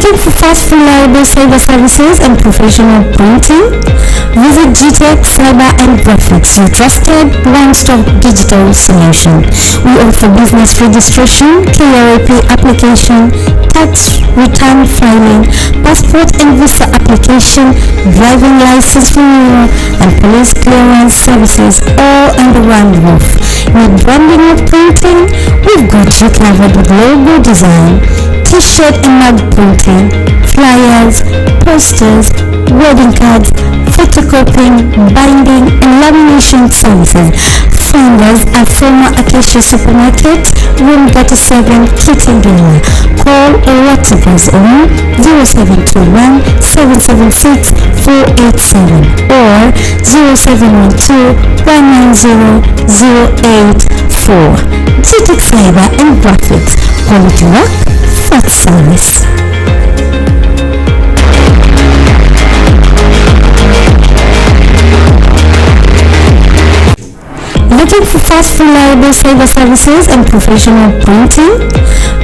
Looking for fast, reliable cyber services and professional printing? Visit GTech Cyber and Graphics, your trusted one-stop digital solution. We offer business registration, KRAP application, tax return filing, passport and visa application, driving license renewal, and police clearance services all under one roof. Need branding or printing? We've got you covered with logo design, t-shirt and mug printing, flyers, posters, wedding cards, photocopying, binding, and lamination services. Find us at former Acacia Supermarket, room 37, Kitengela. Call or WhatsApp us on 0721 776 487 or 0712 190 084. GTech Cyber and Graphics. Quality work, fast service. Looking for fast, reliable cyber services and professional printing?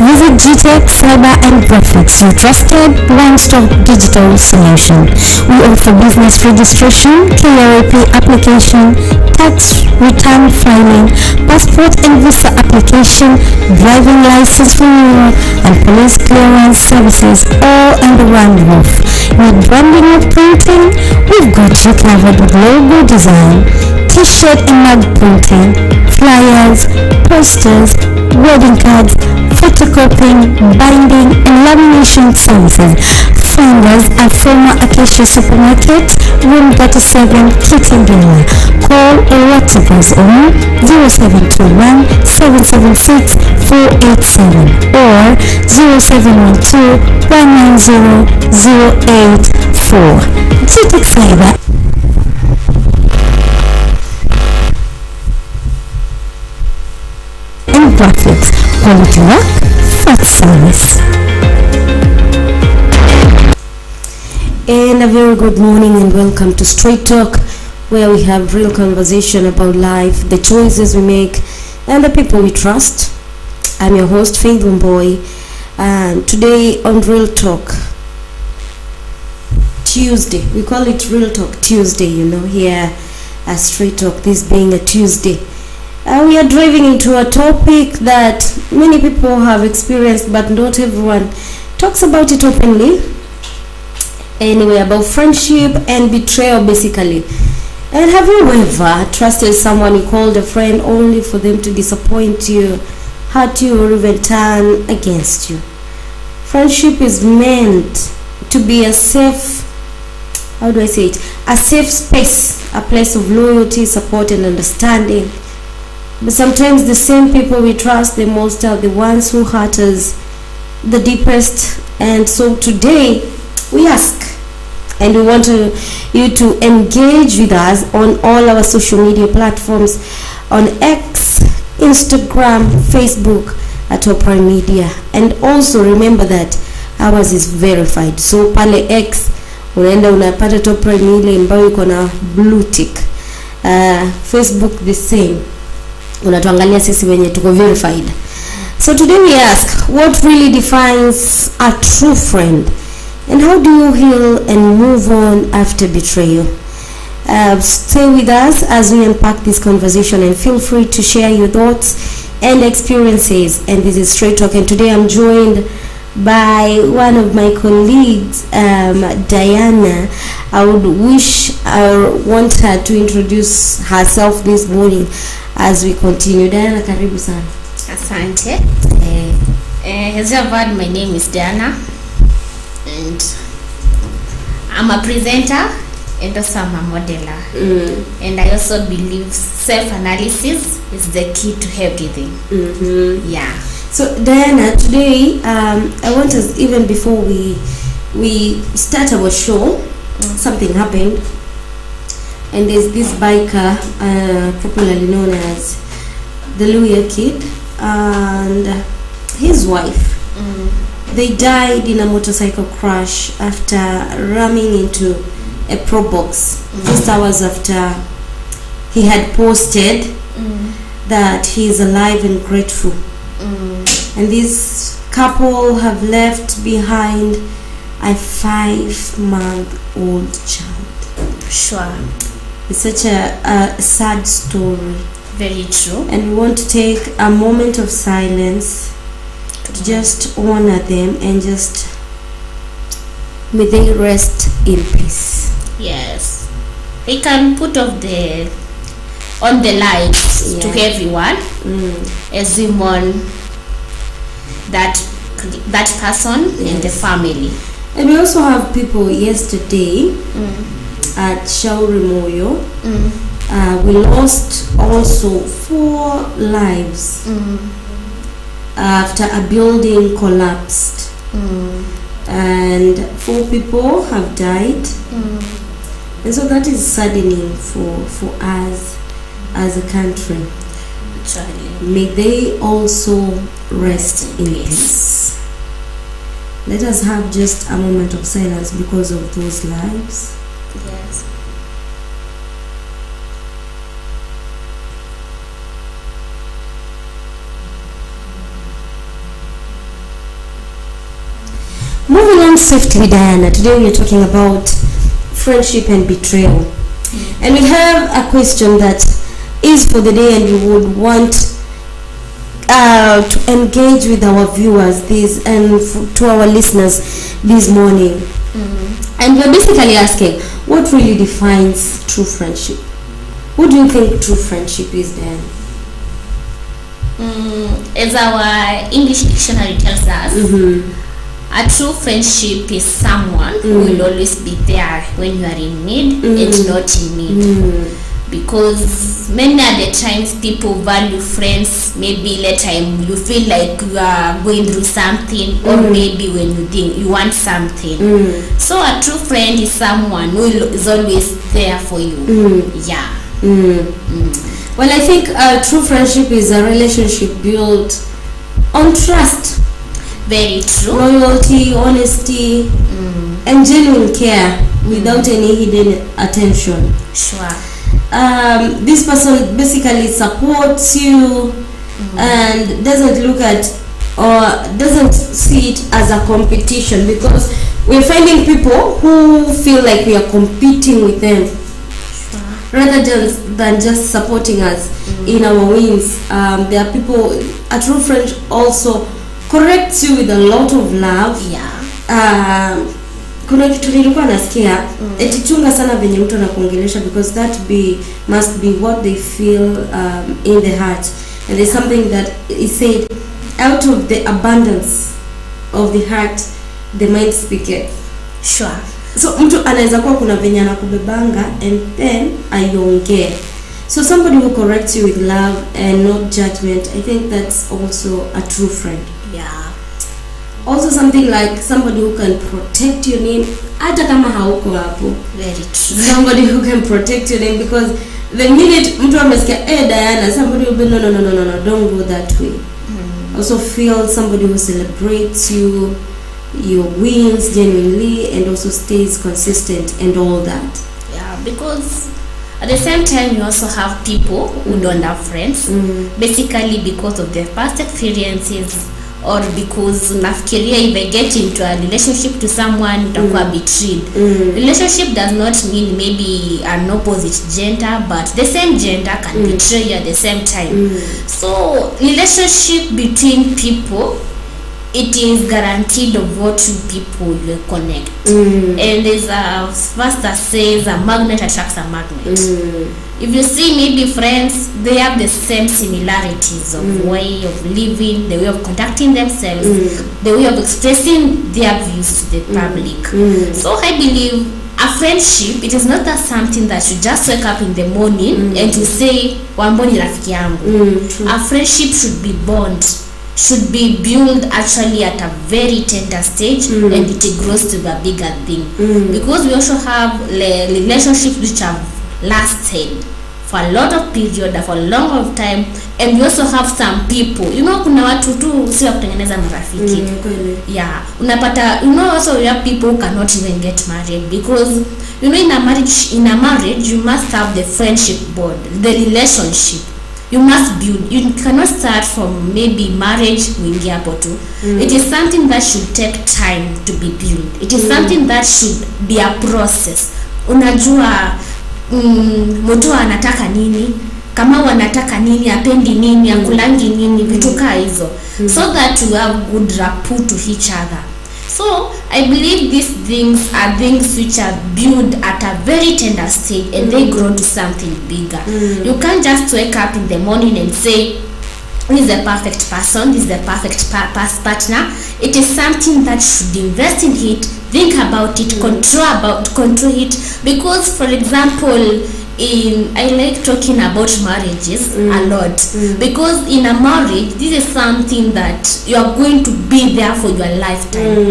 Visit GTech Cyber and Graphics, your trusted one-stop digital solution. We offer business registration, KRAP application, tax return filing, passport and visa application, driving license renewal, and police clearance services all under one roof. Need branding or printing? We've got you covered with logo design, t-shirt and mug printing, flyers, posters, wedding cards, photocopying, binding, and lamination services. Find us at former Acacia Supermarket, room 37, Kitengela. Call or WhatsApp us on 0721 776 487 or 0712 190 084. GTech Cyber and Graphics. Quality work, fast service. And a very good morning and welcome to Straight Talk, where we have real conversation about life, the choices we make, and the people we trust. I'm your host, Faith WAMBUI, and today on Real Talk Tuesday, we call it Real Talk Tuesday, here at Straight Talk, this being a Tuesday. We are driving into a topic that many people have experienced, but not everyone talks about it openly. Anyway, about friendship and betrayal, basically. And have you ever trusted someone you called a friend only for them to disappoint you, hurt you, or even turn against you? Friendship is meant to be a safe, a safe space, a place of loyalty, support, and understanding. But sometimes the same people we trust the most are the ones who hurt us the deepest. And so today we ask, and we want you to engage with us on all our social media platforms, on X, Instagram, Facebook at Top Prime Media. And also remember that ours is verified. So pale X unaenda unapata Top Prime ile ambayo iko na blue tick. Facebook the same. Unatuangalia sisi wenye tuko verified. So today we ask, what really defines a true friend? And how do you heal and move on after betrayal? Stay with us as we unpack this conversation, and feel free to share your thoughts and experiences. And this is Straight Talk, and today I'm joined by one of my colleagues, Diana. I want her to introduce herself this morning as we continue. Diana, karibu sana. Asante. As you have heard, my name is Diana, and I'm a presenter and also I'm a modeler. And I also believe self-analysis is the key to everything. Yeah. So Diana, today I want us, even before we start our show, something happened, and there's this biker, popularly known as the Lawyer Kid, and his wife. They died in a motorcycle crash after ramming into a pro box just hours after he had posted that he is alive and grateful. And this couple have left behind a 5-month-old child. Sure. It's such a sad story. Very true. And we want to take a moment of silence to just honor them and just may they rest in peace. Yes. They can put off on the lights to everyone as we mourn that person and the family. And we also have people yesterday at Shauri Moyo. We lost also 4 lives after a building collapsed. And 4 people have died. And so that is saddening for us as a country. May they also rest in peace. Let us have just a moment of silence because of those lives. Yes. Moving on swiftly, Diana. Today we are talking about friendship and betrayal. And we have a question that is for the day, and we would want to engage with our viewers to our listeners this morning. And we're basically asking, what really defines true friendship? What do you think true friendship is, then? As our English dictionary tells us, a true friendship is someone who will always be there when you are in need and not in need. Because many of the times people value friends maybe later you feel like you are going through something, or maybe when you think you want something. So a true friend is someone who is always there for you. Well, I think a true friendship is a relationship built on trust. Very true. Loyalty, honesty, and genuine care without any hidden attention. Sure. This person basically supports you and doesn't look at or doesn't see it as a competition, because we're finding people who feel like we are competing with them rather than just supporting us in our wins. There are people, a true friend also corrects you with a lot of love. Kuna kitu nilikuwa nasikia eti chunga sana venye mtu anakuongelesha, because that must be what they feel in the heart. And there's something that is said, out of the abundance of the heart the mind speaketh. Sure. So mtu anaweza kuwa kuna venye anakubebanga and then aiongee. So somebody who corrects you with love and not judgment, I think that's also a true friend. Also something like somebody who can protect your name hata kama hauko hapo. Very true. Somebody who can protect your name, because the minute mtu amesikia Diana, somebody will be no, don't go that way. Also feel somebody who celebrates you, your wins genuinely, and also stays consistent and all that. Because at the same time you also have people who don't have friends, basically because of their past experiences, or because nafikiria if I get into a relationship to someone utakuwa betrayed. Relationship does not mean maybe an opposite gender, but the same gender can betray you at the same time. So relationship between people, it is guaranteed of what two people will connect. And there's a verse that says a magnet attracts a magnet. If you see maybe friends, they have the same similarities of way of living, the way of conducting themselves, the way of expressing their views to the public. So I believe a friendship, it is not that something that you just wake up in the morning and you say Wamboni rafiki yangu. A friendship should be bond, should be built actually at a very tender stage, and it grows to a bigger thing. Because we also have relationships which have lasted for a lot of period, for a long of time, and we also have some people, kuna watu tu si wa kutengeneza marafiki. Unapata, also we have people who cannot even get married, because in a marriage you must have the friendship bond, the relationship. you must build. You cannot start from maybe marriage uingia hapo tu. It is something that should take time to be built. It is something that should be a process. Unajua mtu anataka nini, kama wanataka nini, apendi nini, akulangi nini, vitu kaa hizo, so that you have good rapport to each other. So I believe these things are things which are built at a very tender stage, and they grow to something bigger. You can't just wake up in the morning and say, this is the perfect person, this is the perfect partner. It is something that should invest in it, think about it, control it. Because, for example, I like talking about marriages a lot, because in a marriage, this is something that you are going to be there for your lifetime.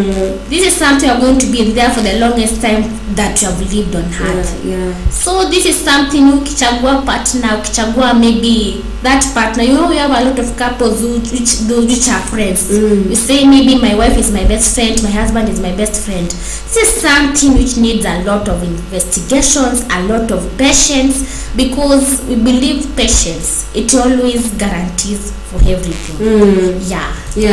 This is something you are going to be there for the longest time that you have lived on earth. So this is something ukichagua partner, ukichagua maybe that partner, you know, we have a lot of couples which are friends. You say maybe my wife is my best friend, my husband is my best friend. This is something which needs a lot of investigations, a lot of patience, because we believe patience, it always guarantees for everything.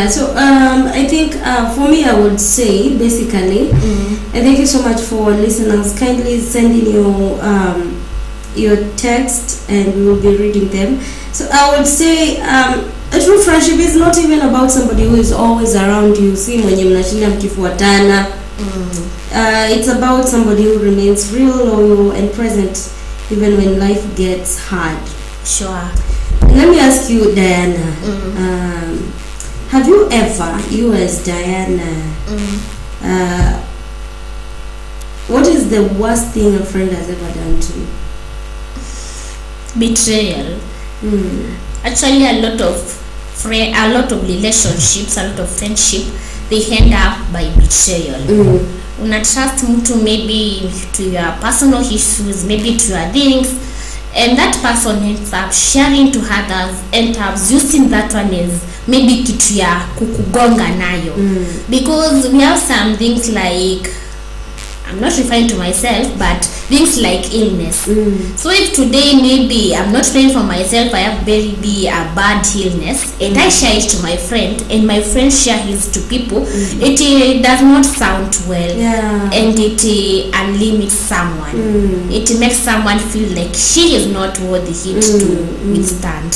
So I think for me, I would say basically, and thank you so much for listeners. Kindly send in your text and we will be reading them. So I would say a true friendship is not even about somebody who is always around you, si mwenye mnashinda mkifuatana. It's about somebody who remains real, loyal and present even when life gets hard. Sure. Let me ask you, Diana, have you ever, you as Diana, what is the worst thing a friend has ever done to you? Betrayal. Actually, a lot of relationships, a lot of friendship, they end up by betrayal. Una trust mtu maybe to your personal issues, maybe to your things, and that person ends up sharing to others, ends up using that one as maybe kitu ya kukugonga nayo. Because we have some things like, I'm not referring to myself, but things like illness. So if today maybe I'm not praying for myself, I have maybe a bad illness, and I share it to my friend, and my friend share his to people, it does not sound well, and it unlimits someone. It makes someone feel like she is not worthy it to withstand.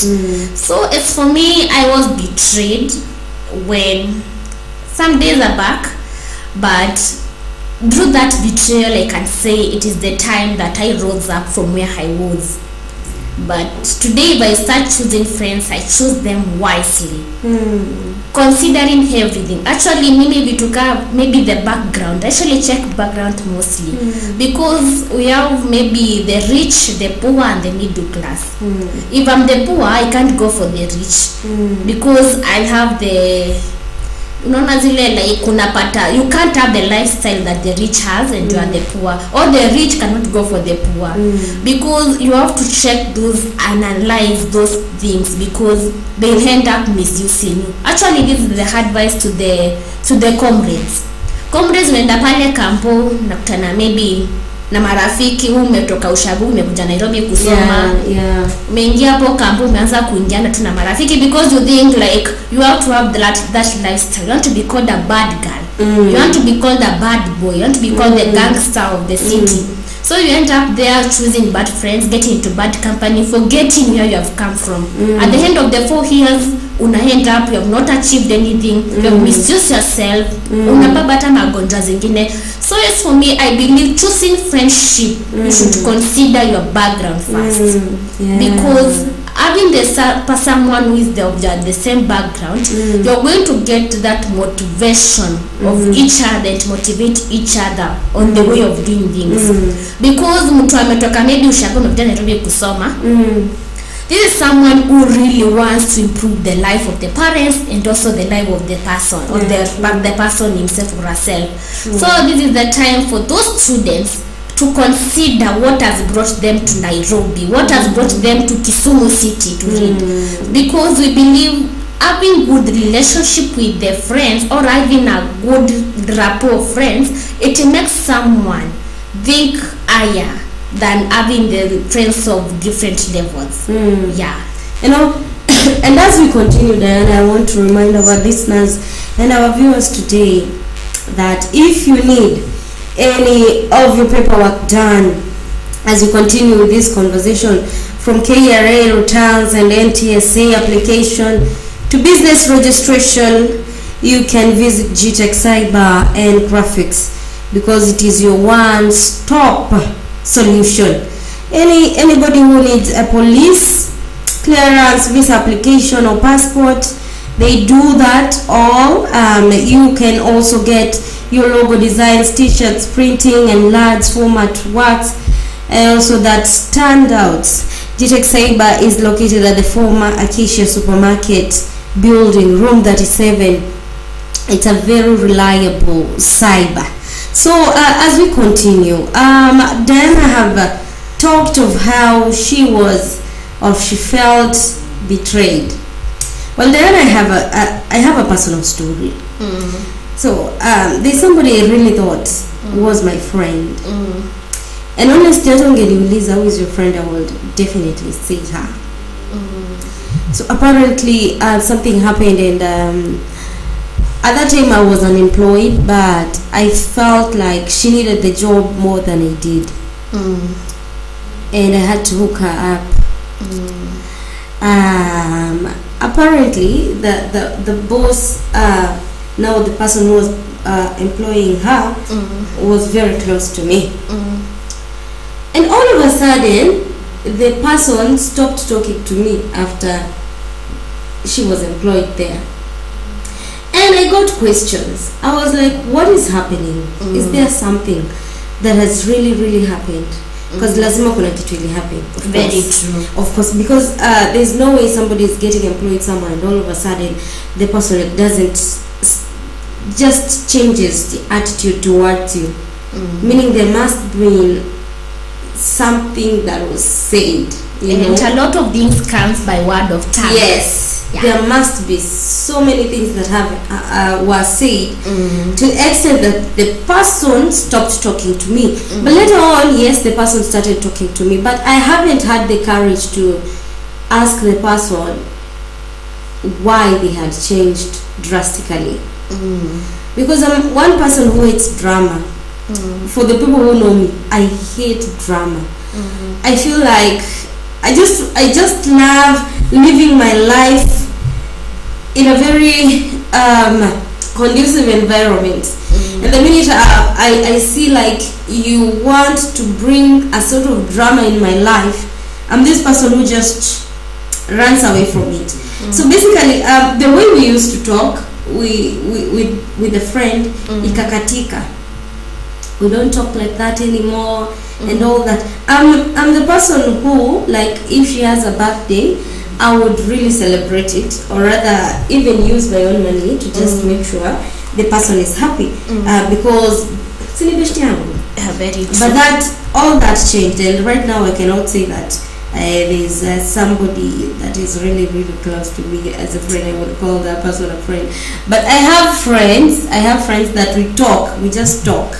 So as for me, I was betrayed when some days are back, but through that betrayal, I can say it is the time that I rose up from where I was. But today, if I start choosing friends, I choose them wisely, considering everything. Actually, maybe the background. I actually check background mostly, because we have maybe the rich, the poor, and the middle class. If I'm the poor, I can't go for the rich, because I have the unaona zile like unapata, you can't have the lifestyle that the rich has and you are the poor, or the rich cannot go for the poor, because you have to check those, analyze those things, because they end up misusing you. Actually, this is the advice to the comrades. Unaenda pale kampo nakutana maybe na marafiki, umetoka ushago umekuja Nairobi kusoma, umeingia hapo kampo umeanza kuingiana tu na marafiki, because you think like you have to have that lifestyle. You want to be called a bad girl, you want to be called a bad boy, you want to be called the gangster of the city. So you end up there choosing bad friends, getting into bad company, forgetting where you have come from. At the end of the 4 years, una end up, you have not achieved anything, you have misused yourself, unapata magonjwa zingine. So as for me, I believe choosing friendship, you should consider your background first. Because having someone who is the same background, you're going to get that motivation of each other and motivate each other on the way of doing things. Because mtu ametoka maybe ushago umekuja Nairobi kusoma, this is someone who really wants to improve the life of the parents and also the life of the person, or the person himself or herself. So this is the time for those students to consider what has brought them to Nairobi, what has brought them to Kisumu City to read. Because we believe having good relationship with their friends, or having a good rapport of friends, it makes someone think higher than having the friends of different levels. you know. And as we continue, Diana, I want to remind our listeners and our viewers today that if you need any of your paperwork done as you continue with this conversation, from KRA returns and NTSA application to business registration, you can visit GTech Cyber and Graphics, because it is your one-stop solution. Anybody who needs a police clearance, visa application or passport, they do that all. You can also get your logo designs, t-shirts, printing and large format works, and also that standouts. GTech Cyber is located at the former Acacia Supermarket building, room 37. It's a very reliable cyber. So as we continue, Diana have talked of how she was, or she felt betrayed. Well, Diana, I have a personal story. So there's somebody I really thought was my friend. And honestly, Lisa, who is your friend, I would definitely say her. So apparently something happened, and at that time I was unemployed, but I felt like she needed the job more than I did. And I had to hook her up. Apparently the boss, now the person who was employing her, was very close to me. And all of a sudden the person stopped talking to me after she was employed there. And I got questions. I was like, what is happening? Is there something that has really happened? Because lazima kuna kitu ili happen. Very true. Of course, because there's no way somebody is getting employed somewhere and all of a sudden the person doesn't just changes the attitude towards you. Meaning there must be something that was said. And a lot of things comes by word of tongue. Yes. Yeah. There must be so many things that have were said to the extent that the person stopped talking to me. But later on, yes, the person started talking to me, but I haven't had the courage to ask the person why they had changed drastically. Because I'm one person who hates drama. For the people who know me, I hate drama. I feel like I just love living my life in a very conducive environment. And the minute I see like you want to bring a sort of drama in my life, I'm this person who just runs away from it. So basically, the way we used to talk with a friend, ikakatika. We don't talk like that anymore. And all that. I'm the person who, like, if she has a birthday, I would really celebrate it, or rather even use my own money to just make sure the person is happy. Because very true. But that all that changed, and right now I cannot say that there's somebody that is really close to me as a friend. I would call that person a friend. But I have friends that we talk, we just talk.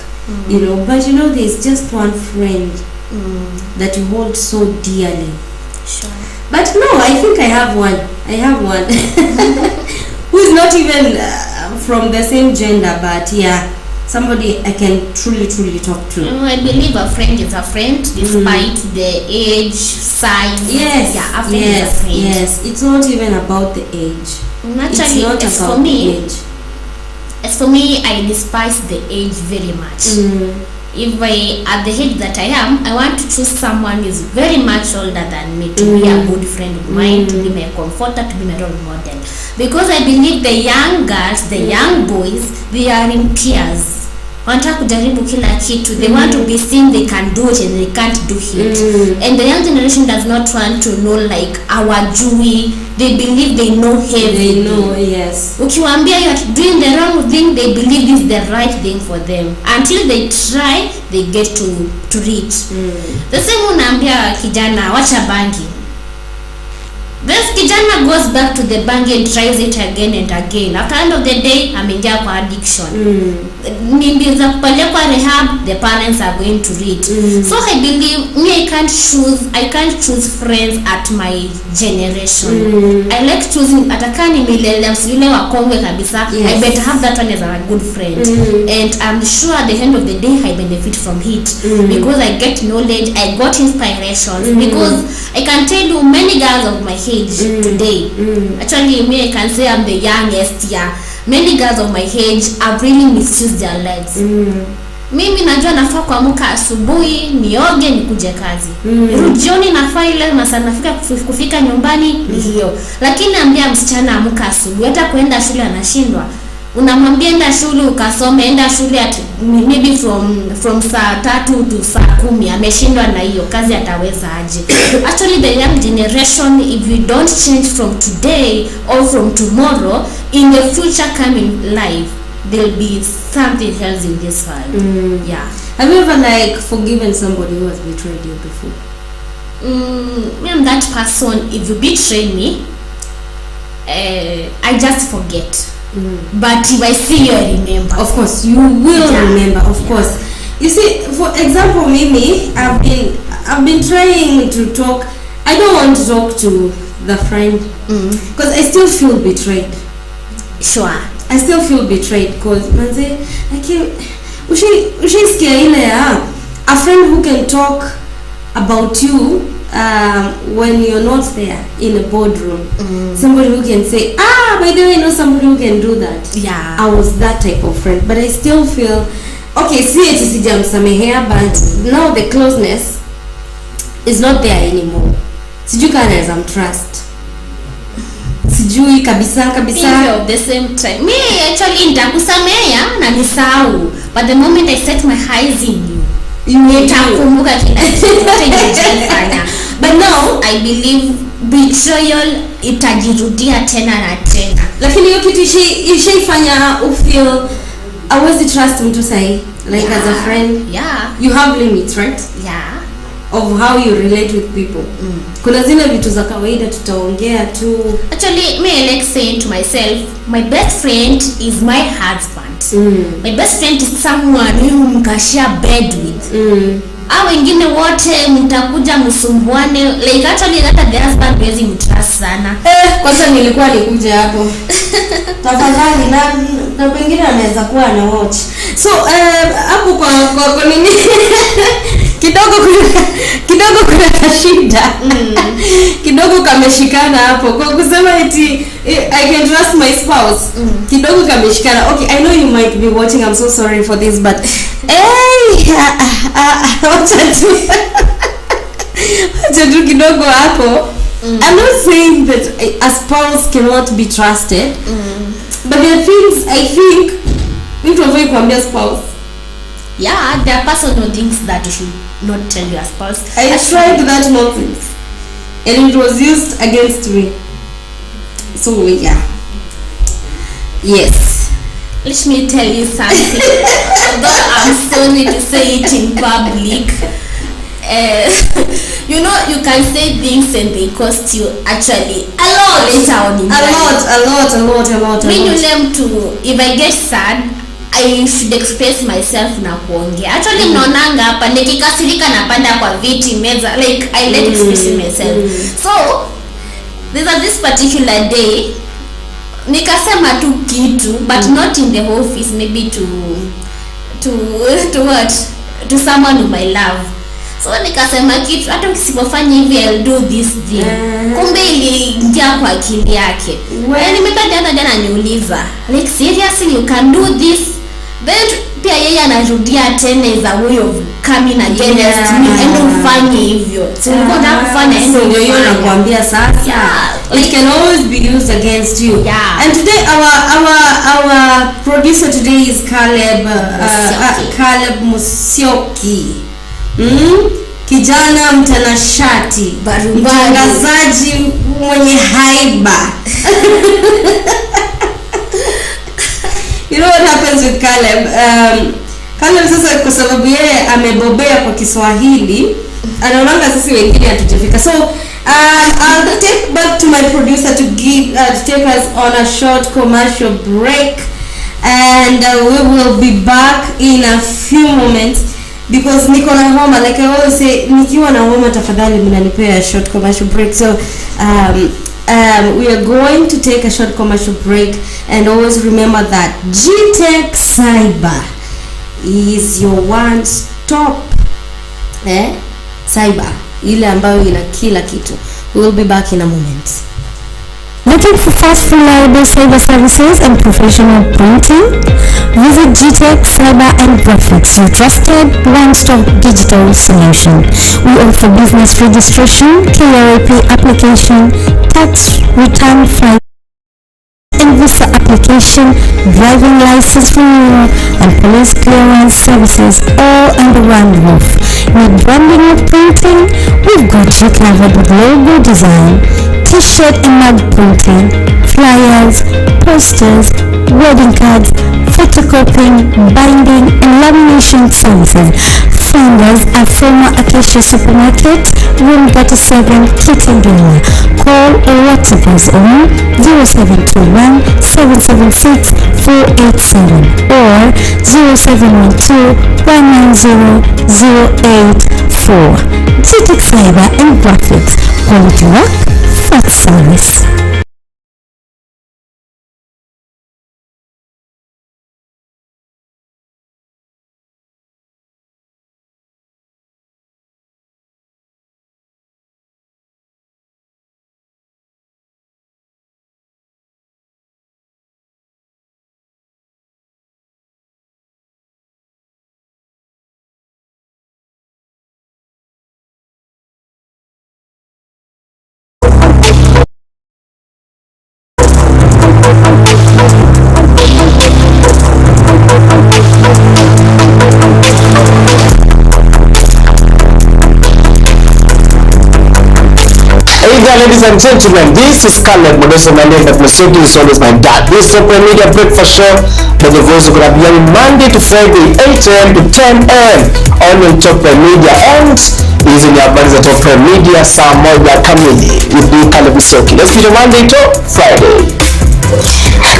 You know, but you know, there's just one friend that you hold so dearly. Sure. But no, I think I have one who is not even from the same gender, but yeah, somebody I can truly talk to. I believe a friend is a friend despite the age, size. Yes. Yeah, a friend is a friend. Yes, it's not even about the age. Naturally, it's not about the age. As for me, I despise the age very much. If at the age that I am, I want to choose someone who is very much older than me to be a good friend of mine, to be my comforter, to be my role model. Because I believe the young girls, the young boys, they are in tears. Wanataka kujaribu kila kitu. They want to be seen they can do it and they can't do it. And the young generation does not want to know like our Jewy. They believe they know everything. They know, yes. Ukiwaambia you are doing the wrong thing, they believe this is the right thing for them. Until they try, they get to reach. The same unaambia kijana wacha bangi. This kijana goes back to the bank and tries it again and again. After end of the day, ameingia kwa addiction. Nimbiza kupelekwa rehab, the parents are going to read. So I believe me, I can't choose friends at my generation. I like choosing atakani millennials yule wakongwe kabisa. I better have that one as a good friend. And I'm sure at the end of the day I benefit from it because I get knowledge, I got inspirations because I can tell you many girls of my age today. Actually, me, I can say I'm the youngest here. Many girls of my age have really misused their lives. Mimi najua nafaa kuamka asubuhi, nioge, nikuje kazi. Jioni nafaa ile masaa nafika kufika nyumbani ni hiyo. Lakini ambia msichana amka asubuhi, hata kwenda shule anashindwa. Unamwambia enda shule ukasome, enda shule at maybe from saa 3 to saa 10, ameshindwa na hiyo kazi, ataweza aje? Actually the young generation, if we don't change from today or from tomorrow, in the future coming life there'll be something else in this world. Yeah. Have you ever like forgiven somebody who has betrayed you before? I'm that person. If you betray me, I just forget. But if I see you, I remember. Of course, you will remember. Of course. You see, for example, Mimi, I've been trying to talk. I don't want to talk to the friend because I still feel betrayed. Sure. I still feel betrayed because manze, I can't. Ushiskia ile a friend who can talk about you when you're not there in a boardroom. Somebody who can say, by the way, I know somebody who can do that. Yeah. I was that type of friend, but I still feel okay. See, it is sijamsamehea, but now the closeness is not there anymore. Sijui kana as I'm trust. Sijui kabisa. At the same time, me actually nitakusamehea na nisahau, but the moment I set my eyes in you, nitakumbuka kila kitu. But now I believe betrayal itajirudia tena na tena. Lakini hiyo kitu ishaifanya ufeel hawezi trust mtu sahi, like as a friend. Yeah. You have limits, right? Yeah. Of how you relate with people. Kuna zile vitu za kawaida tutaongea tu. Actually, me I like saying to myself, my best friend is my husband. My best friend is someone who mkashare bed with. Wengine wote mtakuja msumbuane, like actually hata the husband hawezi mtrust sana. Kwanza nilikuwa nikuja hapo. Tafadhali na pengine anaweza kuwa na watch. So hapo kwa nini kidogo kuna shida. Kidogo kameshikana hapo kwa kusema eti I can trust my spouse. Kidogo kameshikana. Okay, I know you might be watching. I'm so sorry for this, but wacha tu kidogo hapo. I'm not saying that a spouse cannot be trusted, but there are things I think mtu avoid kuambia spouse. Yeah, there are personal things that you should not tell your spouse. I tried that nonsense and it was used against me. So yeah. Yes. Let me tell you something. Although I'm sorry to say it in public, you know, you can say things and they cost you actually a lot later on in life. A lot. When you learn to, if I get sad, I should express myself na kuongea. Actually mnaonanga hapa nikikasirika napanda kwa viti meza, like I let express myself. So there's this particular day nikasema tu kitu, but not in the office, maybe to what, to someone whom I love. So nikasema kitu, hata ukisipofanya hivi I'll do this thing. Kumbe iliingia kwa akili yake. Nimepata jana niuliza, like seriously you can do this? Then pia yeye anarudia tena is a way of coming against me and ufanye hivyo. So nilikuwa kufanya hivyo ndio hiyo nakwambia sasa. It can always be used against you. Yeah. And today our producer today is Caleb Musyoki. Kijana mtanashati, mtangazaji mwenye haiba. You know what happens with Caleb? Caleb sasa kwa sababu yeye amebobea kwa Kiswahili, anaonanga sisi wengine hatujafika. So I'll take back to my producer to take us on a short commercial break, and we will be back in a few moments because niko na homa. Like I always say, nikiwa na homa tafadhali mnanipea a short commercial break. So we are going to take a short commercial break, and always remember that G-Tech Cyber is your one stop cyber, ile ambayo ina kila kitu. We will be back in a moment. Looking for fast, reliable cyber services and professional printing? Visit G-Tech Cyber and Graphics, your trusted one-stop digital solution. We offer business registration, KRAP application, tax return file, and visa application, driving license renewal, and police clearance services all under one roof. Need branding or printing? We've got you covered with logo design, t-shirt and mug printing, flyers, posters, wedding cards, photocopying, binding, and lamination services. Find us at former Acacia Supermarket, room 37, Kitengela. Call or WhatsApp us on 0721 776 487 or 0712 190 084. G-Tech Cyber and Graphics. Quality work, fast service. Ladies and gentlemen, this is Caleb Modesto. My name is always my dad. This is Top Media Breakfast Show by the voice of Rabiani, Monday to Friday, 8 a.m. to 10 a.m. on Top Media, and hizi ni habari za Top Media saa moja kamili with me Caleb Modesto. Let's be the Monday to Friday.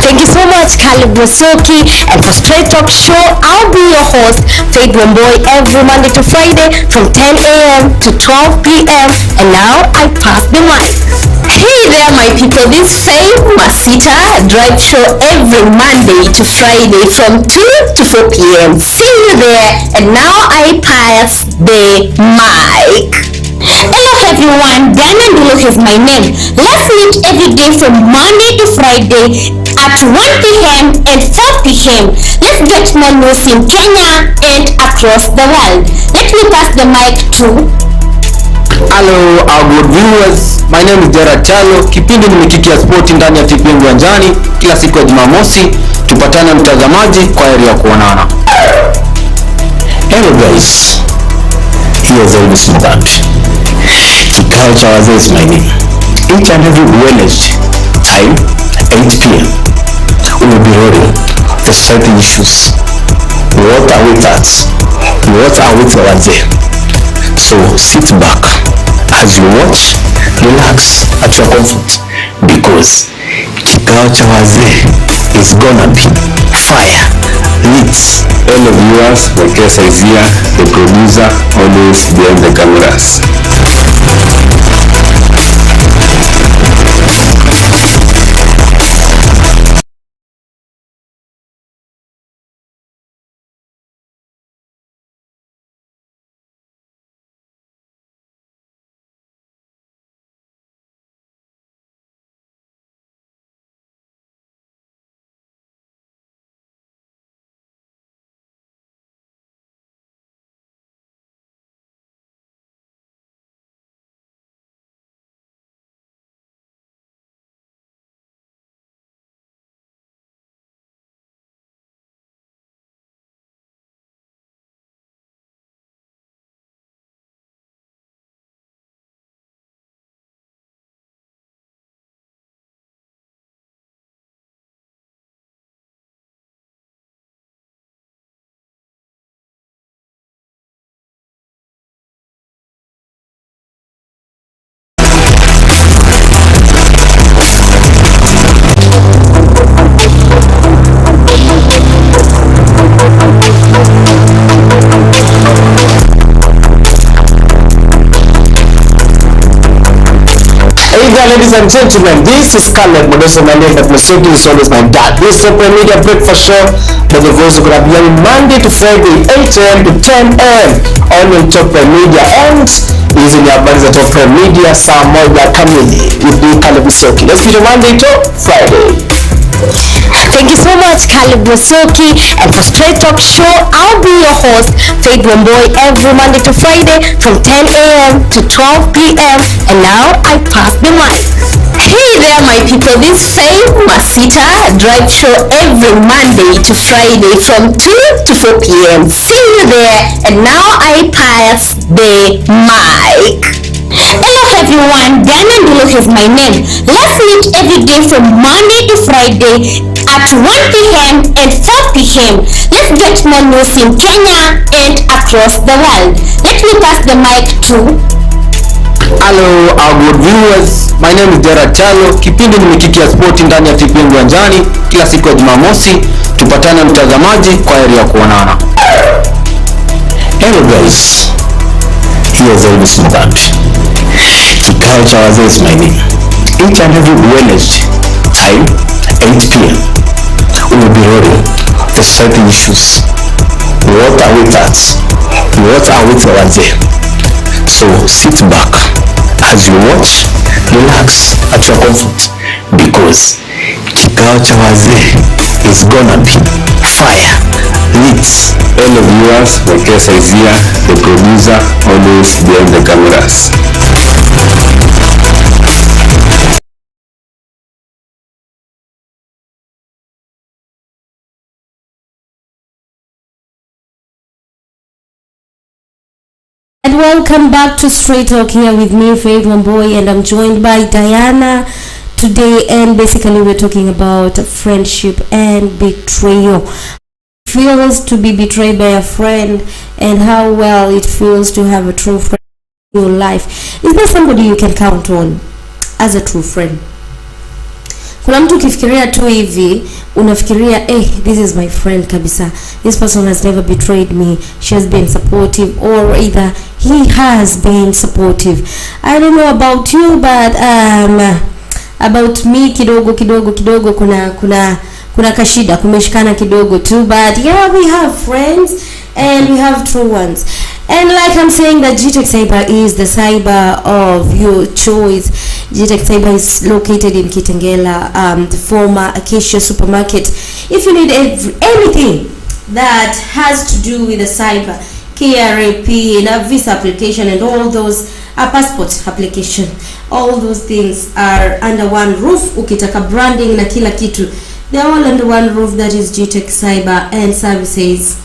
Thank you so much, Caleb Wasoki. And for Straight Talk Show, I'll be your host, Faith WAMBUI, every Monday to Friday from 10 a.m. to 12 p.m. And now I pass the mic. Hey there, my people. This Faith Masita Drive Show every Monday to Friday from 2 to 4 p.m. See you there. And now I pass the mic. Hello everyone, NDULU is my name. Let's meet every day from Monday to Friday at 1 p.m. and 4 p.m. Let's get more news in Kenya and across the world. Let me pass the mic to... Hello our good viewers, my name is Gerard Chalo. Kipindi ni Mikiki ya Spoti ndani ya TV Uwanjani kila siku ya Jumamosi. Tupatane mtazamaji, kwa heri ya kuonana. Hello guys, here's Elvis Mugambi. Kikao cha wazee is my name. Each and every Wednesday time 8 p.m. we will be rolling the certain issues. What are with us? What are with the wazee? So sit back as you watch, relax at your comfort, because kikao cha wazee is gonna be fire lit. Hello viewers, Wakesa is here, the producer, always behind the cameras. there, ladies and gentlemen, this is Caleb Modesto Malian, that Musoki is always my dad. This is Open Media Breakfast Show, by the voice of Rabiani, Monday to Friday, 8 a.m. to 10 a.m. on Top Media, and hizi ni habari za Top Media saa moja kamili with me Caleb Musoki. Let's be Monday to Friday. Thank you so much, Caleb Wasoki. And for Straight Talk Show, I'll be your host, Faith WAMBUI, every Monday to Friday from 10 a.m. to 12 p.m. And now I pass the mic. Hey there, my people. This same Masita Drive Show every Monday to Friday from 2 to 4 p.m. See you there. And now I pass the mic. Hello everyone, NDULU is my name. Let's meet every day from Monday to Friday at 1 p.m. and 4 p.m. Let's get more news in Kenya and across the world. Let me pass the mic to... Hello our good viewers, my name is Dera Chalo. Kipindi ni Mikiki ya Spoti ndani ya TV Uwanjani kila siku ya Jumamosi. Tupatane mtazamaji, kwa heri ya kuonana. Hello guys, here's Elvis Mugambi. Kikao cha wazee is my name. Each and every Wednesday, time 8 p.m. We will be rolling the certain issues. What are with us? What are with the wazee? So sit back as you watch, relax at your comfort, because kikao cha wazee is gonna be fire lit. Hello viewers, Wakesa is here, the producer, always behind the cameras. And welcome back to Straight Talk here with me, Faith WAMBUI, and I'm joined by Diana today. And basically, we're talking about friendship and betrayal. It feels to be betrayed by a friend, and how well it feels to have a true friend in your life. Is there somebody you can count on as a true friend? Kuna mtu ukifikiria tu hivi unafikiria this is my friend kabisa, this person has never betrayed me, she has been supportive, or either he has been supportive. I don't know about you, but about me kidogo kuna kashida, kumeshikana kidogo too, but yeah, we have friends and we have true ones. And like I'm saying, that GTech Cyber is the cyber of your choice. GTech Cyber is located in Kitengela, the former Acacia supermarket. If you need anything that has to do with the cyber, KRAP, and a visa application, and all those passport application, all those things are under one roof. Ukitaka branding na kila kitu, they're all under one roof. That is GTech Cyber and Services.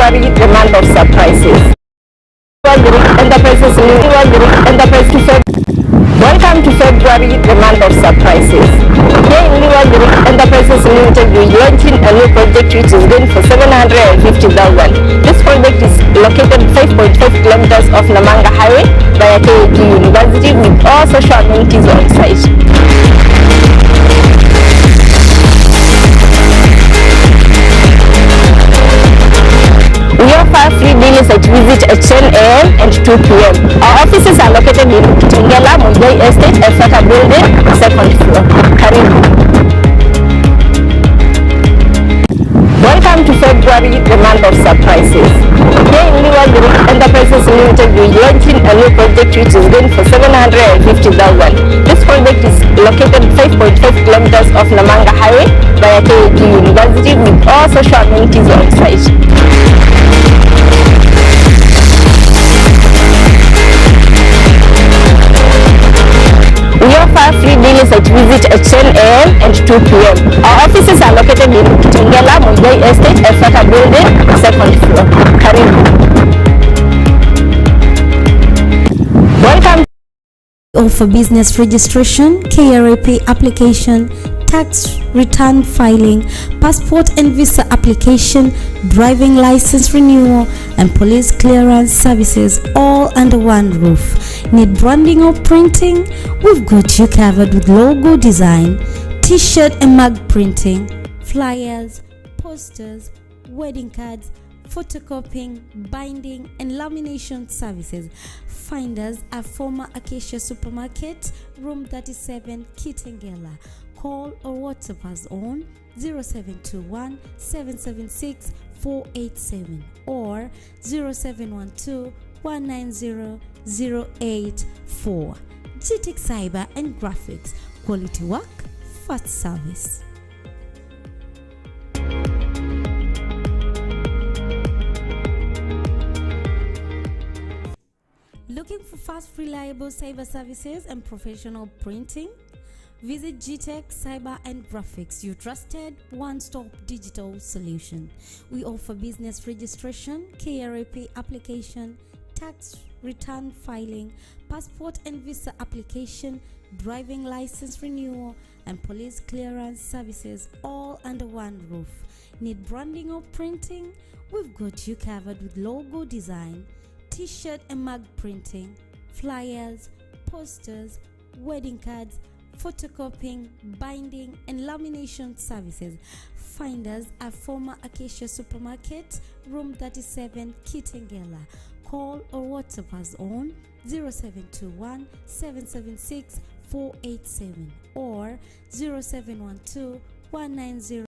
February, the month of surprises. Welcome to February, the month of surprises. Here in Liwa Group Enterprises Limited, we are launching a new project which is going for 750,000. This project is located 5.5 kilometers off Namanga Highway via KAG University with all social amenities on site. We offer free daily site visit at 10 a.m. and 2 p.m. Our offices are located in Kitengela, WAMBUI Estate, Efata Building, second floor. Karibu. Welcome to February, the month of surprises. Here in Liwa Group Enterprises Limited, we are launching a new project which is going for 750,000. This project is located 5.5 kilometers off Namanga Highway via KAG University with all social amenities on site. We offer free daily site visit at 10 a.m. and 2 p.m. Our offices are located in Kitengela, WAMBUI Estate, Efata Building, second floor. Karibu. Welcome. For business registration, KRAP application, tax return filing, passport and visa application, driving license renewal, and police clearance services all under one roof. Need branding or printing? We've got you covered with logo design, t-shirt and mug printing, flyers, posters, wedding cards, photocopying, binding and lamination services. Find us at former Acacia Supermarket, room 37, Kitengela. Call or WhatsApp us on 0721 776 487 or 0712 190 084. GTEC Cyber and Graphics. Quality work, fast service. Looking for fast, reliable cyber services and professional printing? Visit GTEC Cyber and Graphics, your trusted one-stop digital solution. We offer business registration, KRAP application, tax return filing, passport and visa application, driving license renewal, and police clearance services all under one roof. Need branding or printing? We've got you covered with logo design, t-shirt and mug printing, flyers, posters, wedding cards, photocopying, binding and lamination services. Find us at former Acacia Supermarket, room 37, Kitengela. Call or WhatsApp us on 0721 776 487 or 0712 190